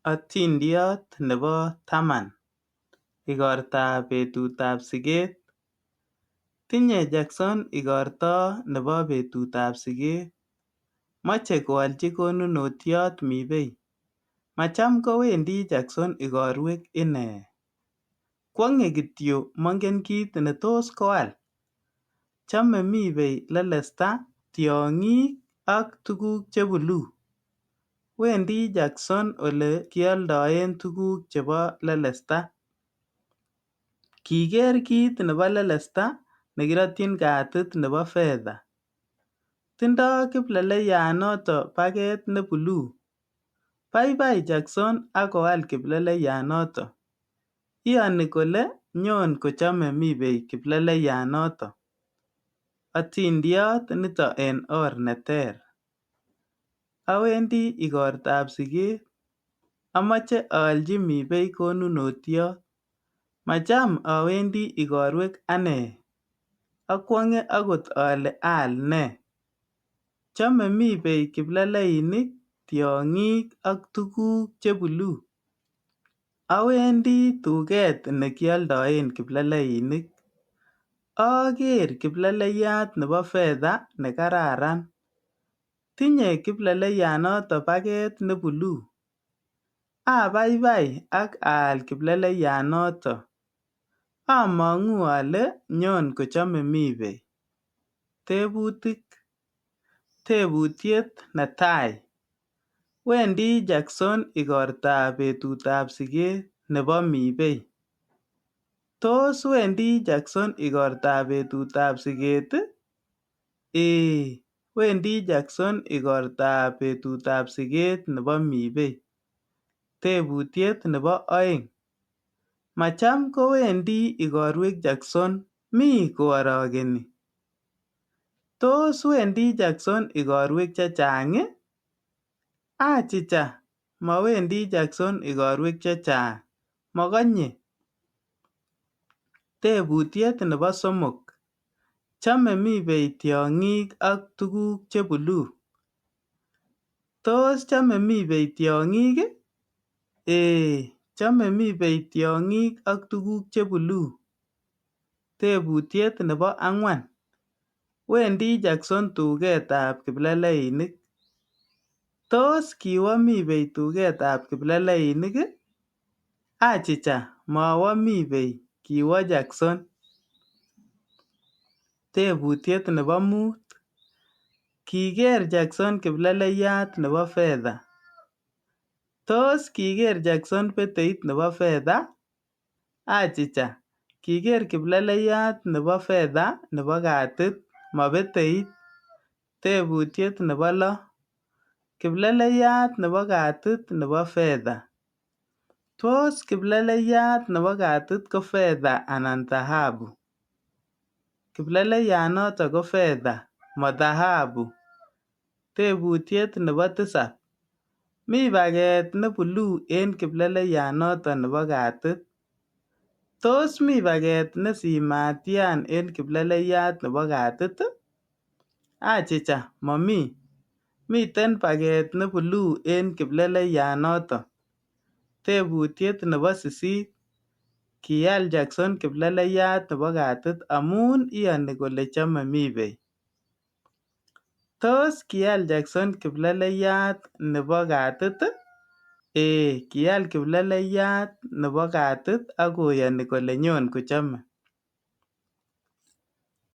Atindoniot nebo taman. Igortab betutab siget. Tinye Jackson igorto nebo betutab siget. Moche koalchi konunotiot Mibei. Macham kowendi Jackson igorwek inee. Kwong'e kityo mongen kit netos koal. Chome Mibei lelesta, tiong'ik ak tuguk che buluu. Wendi Jackson ole kialdoen tuguk chebo lelesta. Kiker kit nebo lelesta nekirotyin katit nebo fedha. Tindo kipleleyanoto paket ne buluu. Baibai Jackson ak koal kipleleyanoto. Iyoni kole nyon kochome Mibei kipleleyanoto. Atindiot nito en or neter. Awendi igortab siget. Amoche aalchi Mibei konunotiot. Macham awendi igorwek anee. Akwong'e agot ale aal nee. Chome Mibei kipleleinik, tiong'ik ak tuguk che buluu. Awendi tuget nekialdoen kipleleinik. Ager kipleleyat nebo fedha nekararan. Tinye kipleleyanoto paket ne buluu. Abaibai ak aal kipleleyanoto. Amang'u ale nyon kochome Mibei. Tebutik. Tebutiet netai. Wendi Jackson igortab betutab siget nebo Mibei. Tos wendi Jackson igortab betutab siget ii? Eeh, wendi Jackson igortab betutab siget nebo Mibei. Tebutiet nebo oeng. Macham kowendi igorwek Jackson, mi koarogeni. Tos wendi Jackson igorwek chechang ii? Achicha, mowendi Jackson igorwek chechang. Mogonye. Tebutiet nebo somok. Chome Mibei tiong'ik ak tuguk che buluu. Tos chome Mibei tiong'ik ii? Eeh, chome Mibei tiong'ik ak tuguk che buluu. Tebutiet nebo ang'wan. Wendi Jackson tugetab kipleleinik. Tos kiwo Mibei tugetab kipleleinik ii? Achicha, mowo Mibei, kiwo Jackson. Tebutiet nebo mut. Kiker Jackson kipleleyat nebo fedha. Tos kiker Jackson peteit nebo fedha? Achicha, kiker kipleleyat nebo fedha nebo katit, mo peteit. Tebutiet nebo lo. Kipleleyat nebo katit nebo fedha. Tos kipleleyat nebo katit ko fedha anan thahabu? Kipleleyanoto ko fedha, mo thahabu. Tebutiet nebo tisap. Mi paket ne buluu en kipleleyanoto nebo katit. Tos mi paket ne simatian en kipleleyat nebo katit ii? Achicha, momi. Miten paket ne buluu en kipleleyanoto. Tebutiet nebo sisit. Kial Jackson kipleleyat nebo katit amun iyoni kole chome Mibei. Tos kial Jackson kipleleyat nebo katit ii? Eeh, kial kipleleyat nebo katit ak koyoni kole nyon kochome.